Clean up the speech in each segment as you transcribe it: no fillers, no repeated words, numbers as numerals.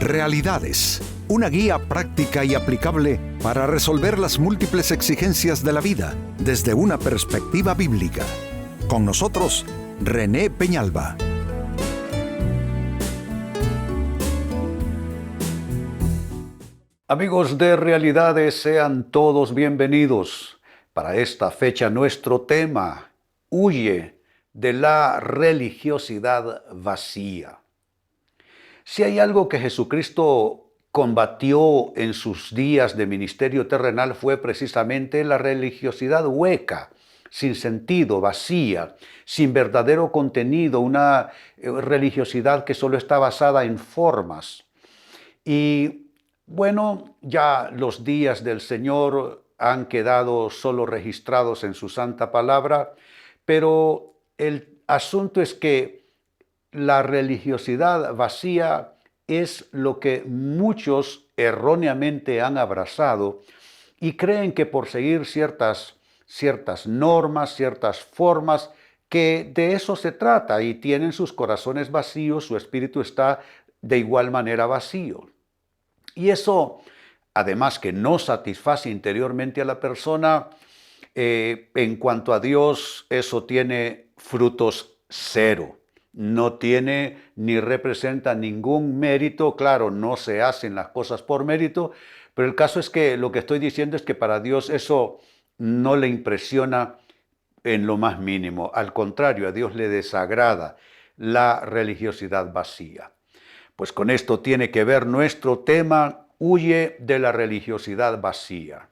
Realidades, una guía práctica y aplicable para resolver las múltiples exigencias de la vida desde una perspectiva bíblica. Con nosotros, René Peñalba. Amigos de Realidades, sean todos bienvenidos. Para esta fecha nuestro tema, huye de la religiosidad vacía. Si hay algo que Jesucristo combatió en sus días de ministerio terrenal fue precisamente la religiosidad hueca, sin sentido, vacía, sin verdadero contenido, una religiosidad que solo está basada en formas. Y bueno, ya los días del Señor han quedado solo registrados en su santa palabra, pero el asunto es que la religiosidad vacía es lo que muchos erróneamente han abrazado y creen que por seguir ciertas normas, ciertas formas, que de eso se trata y tienen sus corazones vacíos, su espíritu está de igual manera vacío. Y eso, además que no satisface interiormente a la persona, en cuanto a Dios, eso tiene frutos cero. No tiene ni representa ningún mérito. Claro, no se hacen las cosas por mérito, pero el caso es que lo que estoy diciendo es que para Dios eso no le impresiona en lo más mínimo. Al contrario, a Dios le desagrada la religiosidad vacía. Pues con esto tiene que ver nuestro tema, huye de la religiosidad vacía.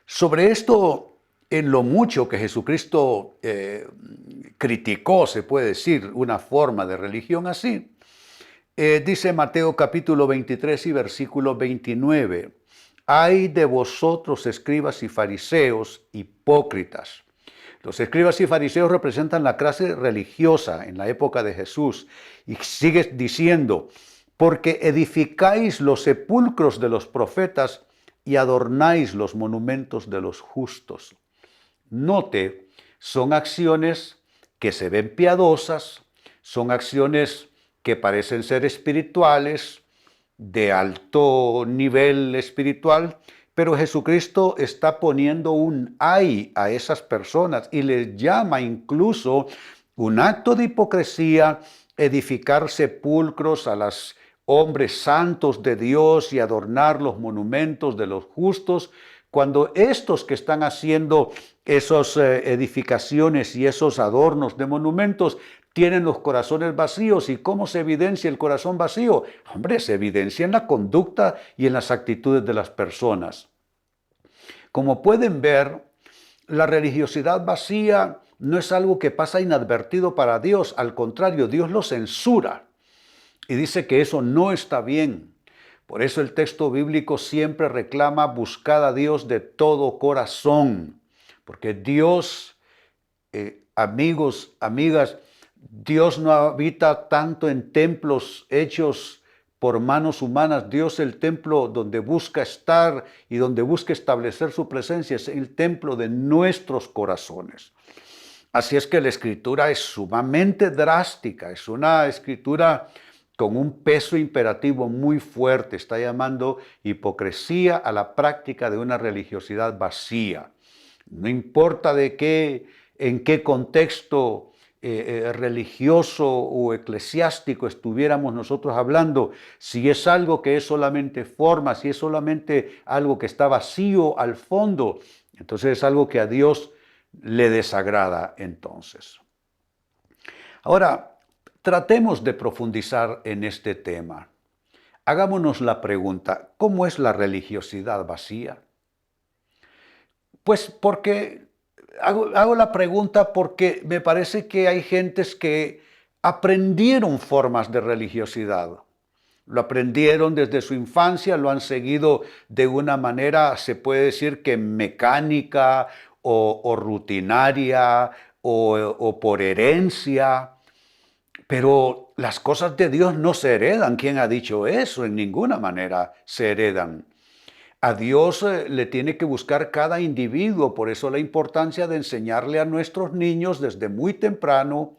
Sobre esto, en lo mucho que Jesucristo criticó, se puede decir, una forma de religión así, dice Mateo capítulo 23 y versículo 29, «Ay de vosotros, escribas y fariseos, hipócritas». Los escribas y fariseos representan la clase religiosa en la época de Jesús. Y sigue diciendo, porque edificáis los sepulcros de los profetas y adornáis los monumentos de los justos. Note, son acciones que se ven piadosas, son acciones que parecen ser espirituales, de alto nivel espiritual, pero Jesucristo está poniendo un ay a esas personas y les llama incluso un acto de hipocresía edificar sepulcros a los hombres santos de Dios y adornar los monumentos de los justos, cuando estos que están haciendo esas edificaciones y esos adornos de monumentos tienen los corazones vacíos. ¿Y cómo se evidencia el corazón vacío? Hombre, se evidencia en la conducta y en las actitudes de las personas. Como pueden ver, la religiosidad vacía no es algo que pasa inadvertido para Dios. Al contrario, Dios lo censura y dice que eso no está bien. Por eso el texto bíblico siempre reclama buscar a Dios de todo corazón. Porque Dios, amigos, amigas, Dios no habita tanto en templos hechos por manos humanas. Dios, el templo donde busca estar y donde busca establecer su presencia, es el templo de nuestros corazones. Así es que la escritura es sumamente drástica, es una escritura con un peso imperativo muy fuerte. Está llamando hipocresía a la práctica de una religiosidad vacía. No importa en qué contexto religioso o eclesiástico estuviéramos nosotros hablando, si es algo que es solamente forma, si es solamente algo que está vacío al fondo, entonces es algo que a Dios le desagrada entonces. Ahora, tratemos de profundizar en este tema. Hagámonos la pregunta, ¿cómo es la religiosidad vacía? Pues porque hago la pregunta porque me parece que hay gentes que aprendieron formas de religiosidad. Lo aprendieron desde su infancia, lo han seguido de una manera, se puede decir que mecánica o rutinaria o por herencia. Pero las cosas de Dios no se heredan. ¿Quién ha dicho eso? En ninguna manera se heredan. A Dios le tiene que buscar cada individuo. Por eso la importancia de enseñarle a nuestros niños desde muy temprano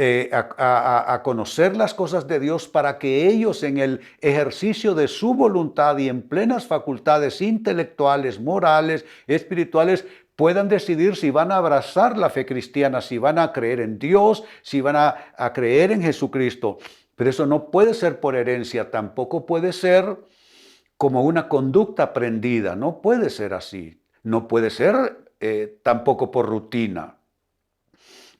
a conocer las cosas de Dios para que ellos en el ejercicio de su voluntad y en plenas facultades intelectuales, morales, espirituales, puedan decidir si van a abrazar la fe cristiana, si van a creer en Dios, si van a creer en Jesucristo. Pero eso no puede ser por herencia, tampoco puede ser como una conducta aprendida, no puede ser así, no puede ser tampoco por rutina.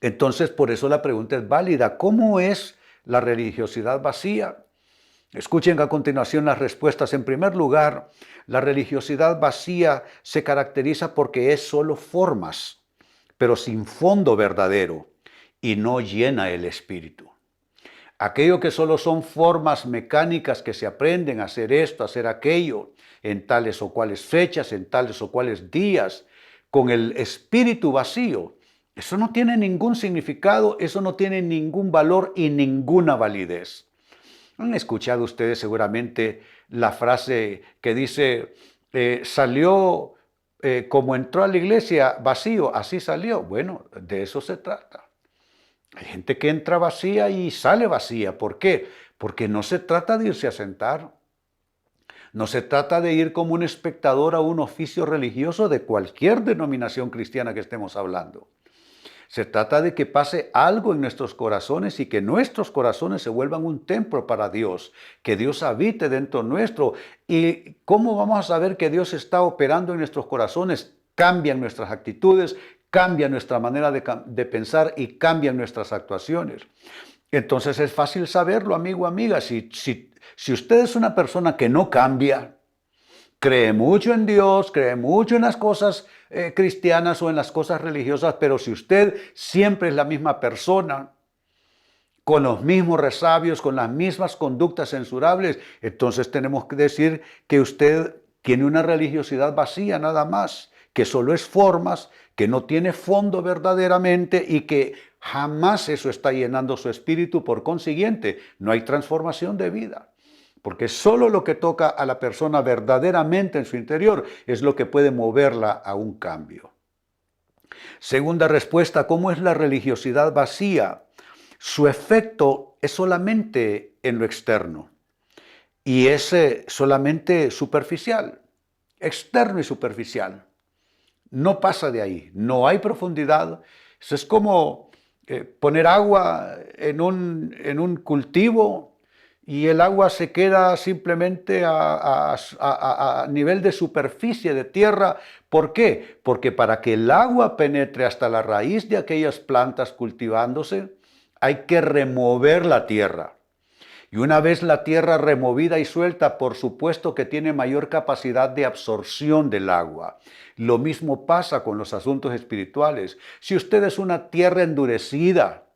Entonces, por eso la pregunta es válida. ¿Cómo es la religiosidad vacía? Escuchen a continuación las respuestas. En primer lugar, la religiosidad vacía se caracteriza porque es solo formas, pero sin fondo verdadero, y no llena el espíritu. Aquello que solo son formas mecánicas que se aprenden a hacer esto, a hacer aquello, en tales o cuales fechas, en tales o cuales días, con el espíritu vacío, eso no tiene ningún significado, eso no tiene ningún valor y ninguna validez. Han escuchado ustedes seguramente la frase que dice, salió como entró a la iglesia vacío, así salió. Bueno, de eso se trata. Hay gente que entra vacía y sale vacía. ¿Por qué? Porque no se trata de irse a sentar. No se trata de ir como un espectador a un oficio religioso de cualquier denominación cristiana que estemos hablando. Se trata de que pase algo en nuestros corazones y que nuestros corazones se vuelvan un templo para Dios, que Dios habite dentro nuestro. ¿Y cómo vamos a saber que Dios está operando en nuestros corazones? Cambian nuestras actitudes, cambia nuestra manera de pensar y cambian nuestras actuaciones. Entonces es fácil saberlo, amigo, amiga. Si usted es una persona que no cambia, cree mucho en Dios, cree mucho en las cosas cristianas o en las cosas religiosas, pero si usted siempre es la misma persona, con los mismos resabios, con las mismas conductas censurables, entonces tenemos que decir que usted tiene una religiosidad vacía nada más, que solo es formas, que no tiene fondo verdaderamente y que jamás eso está llenando su espíritu. Por consiguiente, no hay transformación de vida. Porque solo lo que toca a la persona verdaderamente en su interior es lo que puede moverla a un cambio. Segunda respuesta, ¿cómo es la religiosidad vacía? Su efecto es solamente en lo externo y es solamente superficial, externo y superficial. No pasa de ahí, no hay profundidad. Eso es como poner agua en un cultivo y el agua se queda simplemente a nivel de superficie de tierra. ¿Por qué? Porque para que el agua penetre hasta la raíz de aquellas plantas cultivándose, hay que remover la tierra. Y una vez la tierra removida y suelta, por supuesto que tiene mayor capacidad de absorción del agua. Lo mismo pasa con los asuntos espirituales. Si usted es una tierra endurecida,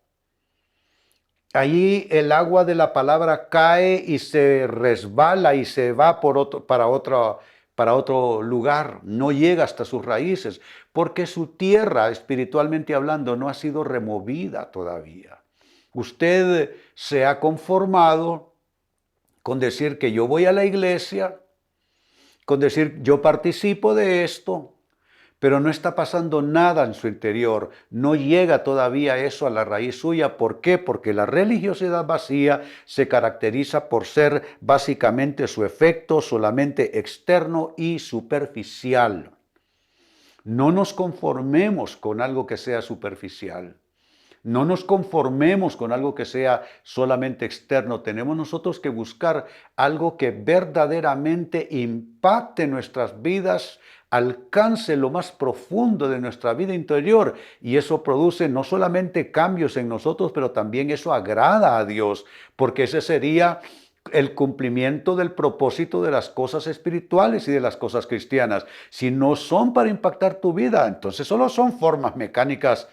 allí el agua de la palabra cae y se resbala y se va para otro lugar, no llega hasta sus raíces, porque su tierra, espiritualmente hablando, no ha sido removida todavía. Usted se ha conformado con decir que yo voy a la iglesia, con decir yo participo de esto, pero no está pasando nada en su interior, no llega todavía eso a la raíz suya. ¿Por qué? Porque la religiosidad vacía se caracteriza por ser básicamente su efecto solamente externo y superficial. No nos conformemos con algo que sea superficial. No nos conformemos con algo que sea solamente externo. Tenemos nosotros que buscar algo que verdaderamente impacte nuestras vidas, alcance lo más profundo de nuestra vida interior, y eso produce no solamente cambios en nosotros, pero también eso agrada a Dios, porque ese sería el cumplimiento del propósito de las cosas espirituales y de las cosas cristianas. Si no son para impactar tu vida, entonces solo son formas mecánicas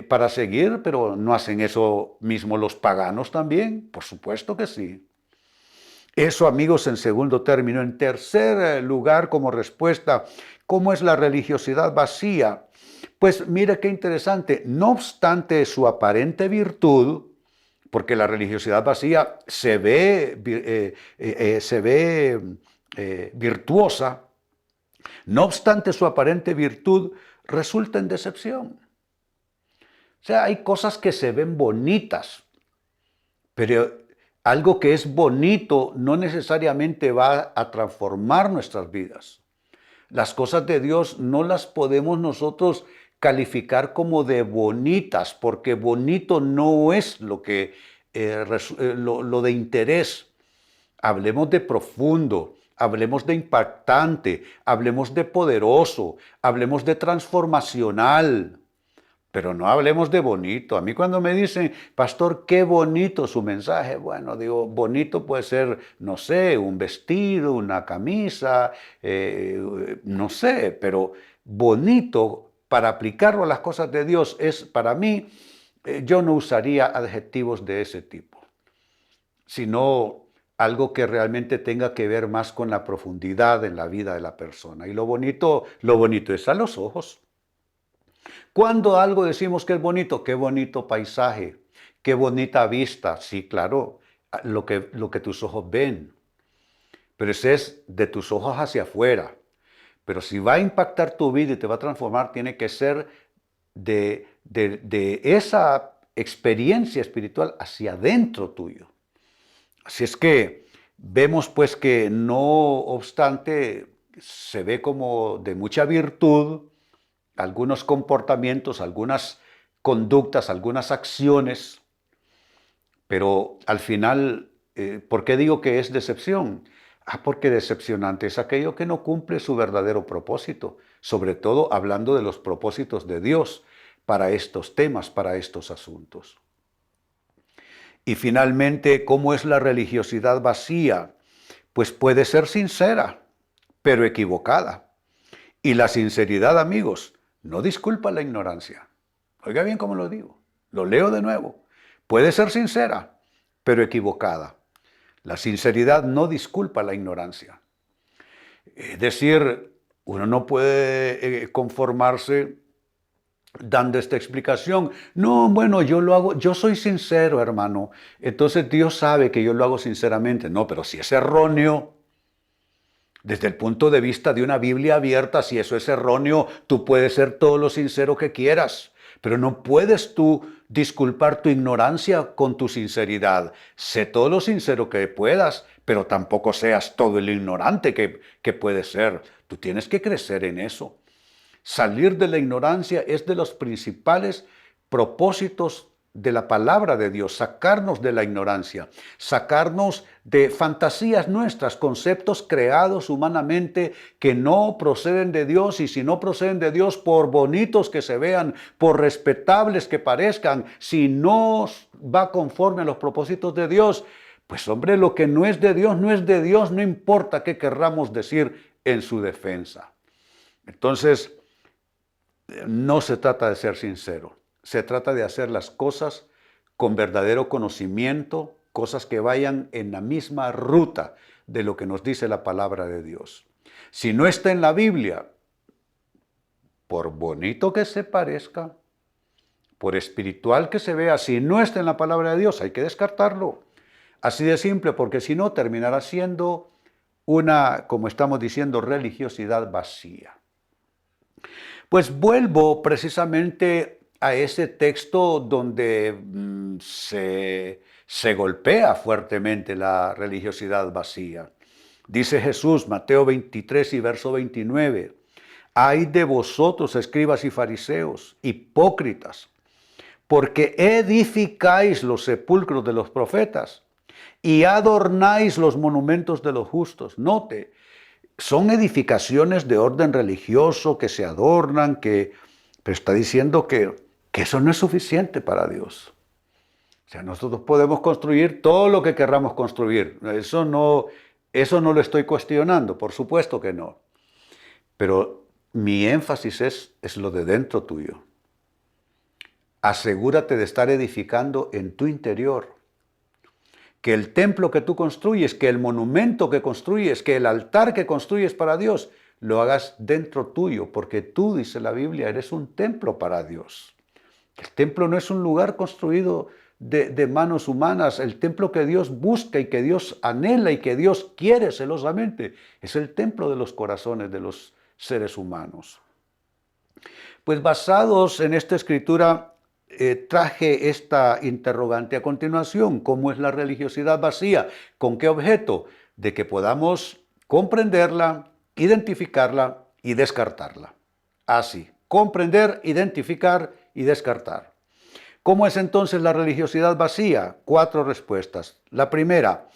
para seguir, pero ¿no hacen eso mismo los paganos también? Por supuesto que sí. Eso, amigos, en segundo término. En tercer lugar, como respuesta, ¿cómo es la religiosidad vacía? Pues mire qué interesante. No obstante su aparente virtud, porque la religiosidad vacía se ve virtuosa, no obstante su aparente virtud, resulta en decepción. sea, hay cosas que se ven bonitas, pero algo que es bonito no necesariamente va a transformar nuestras vidas. Las cosas de Dios no las podemos nosotros calificar como de bonitas, porque bonito no es lo de interés. Hablemos de profundo, hablemos de impactante, hablemos de poderoso, hablemos de transformacional. Pero no hablemos de bonito. A mí cuando me dicen, pastor, qué bonito su mensaje, bueno, digo, bonito puede ser, no sé, un vestido, una camisa, no sé, pero bonito para aplicarlo a las cosas de Dios es, para mí, yo no usaría adjetivos de ese tipo, sino algo que realmente tenga que ver más con la profundidad en la vida de la persona. Y lo bonito es a los ojos. Cuando algo decimos que es bonito, qué bonito paisaje, qué bonita vista, sí, claro, lo que tus ojos ven, pero ese es de tus ojos hacia afuera. Pero si va a impactar tu vida y te va a transformar, tiene que ser de esa experiencia espiritual hacia adentro tuyo. Así es que vemos pues que no obstante se ve como de mucha virtud, algunos comportamientos, algunas conductas, algunas acciones, pero al final, ¿por qué digo que es decepción? Porque decepcionante es aquello que no cumple su verdadero propósito, sobre todo hablando de los propósitos de Dios para estos temas, para estos asuntos. Y finalmente, ¿cómo es la religiosidad vacía? Pues puede ser sincera, pero equivocada. Y la sinceridad, amigos, no disculpa la ignorancia. Oiga bien cómo lo digo. Lo leo de nuevo. Puede ser sincera, pero equivocada. La sinceridad no disculpa la ignorancia. Es decir, uno no puede conformarse dando esta explicación. No, bueno, yo lo hago, yo soy sincero, hermano. Entonces Dios sabe que yo lo hago sinceramente. No, pero si es erróneo, desde el punto de vista de una Biblia abierta, si eso es erróneo, tú puedes ser todo lo sincero que quieras, pero no puedes tú disculpar tu ignorancia con tu sinceridad. Sé todo lo sincero que puedas, pero tampoco seas todo el ignorante que puedes ser. Tú tienes que crecer en eso. Salir de la ignorancia es de los principales propósitos de la palabra de Dios, sacarnos de la ignorancia, sacarnos de fantasías nuestras, conceptos creados humanamente que no proceden de Dios, y si no proceden de Dios, por bonitos que se vean, por respetables que parezcan, si no va conforme a los propósitos de Dios, pues hombre, lo que no es de Dios, no es de Dios, no importa qué querramos decir en su defensa. Entonces, no se trata de ser sincero, se trata de hacer las cosas con verdadero conocimiento, cosas que vayan en la misma ruta de lo que nos dice la palabra de Dios. Si no está en la Biblia, por bonito que se parezca, por espiritual que se vea, si no está en la palabra de Dios, hay que descartarlo. Así de simple, porque si no, terminará siendo una, como estamos diciendo, religiosidad vacía. Pues vuelvo precisamente a ese texto donde se golpea fuertemente la religiosidad vacía. Dice Jesús, Mateo 23 y verso 29, «Ay de vosotros, escribas y fariseos, hipócritas, porque edificáis los sepulcros de los profetas y adornáis los monumentos de los justos». Note, son edificaciones de orden religioso que se adornan, pero está diciendo que eso no es suficiente para Dios. O sea, nosotros podemos construir todo lo que querramos construir. Eso no lo estoy cuestionando, por supuesto que no. Pero mi énfasis es lo de dentro tuyo. Asegúrate de estar edificando en tu interior. Que el templo que tú construyes, que el monumento que construyes, que el altar que construyes para Dios, lo hagas dentro tuyo, porque tú, dice la Biblia, eres un templo para Dios. El templo no es un lugar construido de manos humanas. El templo que Dios busca y que Dios anhela y que Dios quiere celosamente es el templo de los corazones de los seres humanos. Pues basados en esta escritura, traje esta interrogante a continuación. ¿Cómo es la religiosidad vacía? ¿Con qué objeto? De que podamos comprenderla, identificarla y descartarla. Así, comprender, identificar y descartar. ¿Cómo es entonces la religiosidad vacía? 4 respuestas. La primera,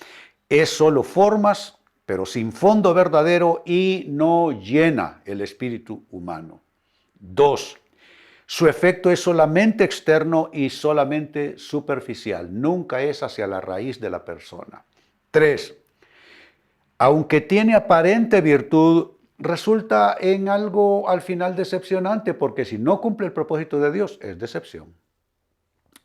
es solo formas, pero sin fondo verdadero y no llena el espíritu humano. 2, su efecto es solamente externo y solamente superficial, nunca es hacia la raíz de la persona. 3, aunque tiene aparente virtud, resulta en algo al final decepcionante, porque si no cumple el propósito de Dios, es decepción.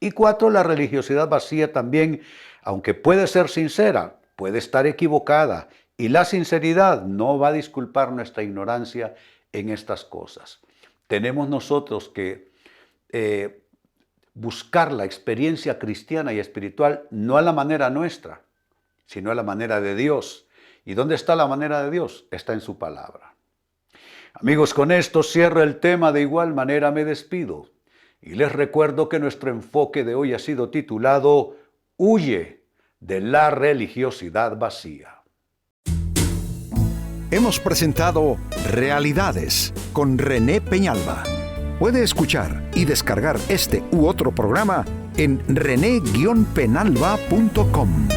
Y 4, la religiosidad vacía también, aunque puede ser sincera, puede estar equivocada, y la sinceridad no va a disculpar nuestra ignorancia en estas cosas. Tenemos nosotros que buscar la experiencia cristiana y espiritual no a la manera nuestra, sino a la manera de Dios. ¿Y dónde está la manera de Dios? Está en su palabra. Amigos, con esto cierro el tema, de igual manera me despido. Y les recuerdo que nuestro enfoque de hoy ha sido titulado Huye de la religiosidad vacía. Hemos presentado Realidades con René Peñalba. Puede escuchar y descargar este u otro programa en rene-penalba.com.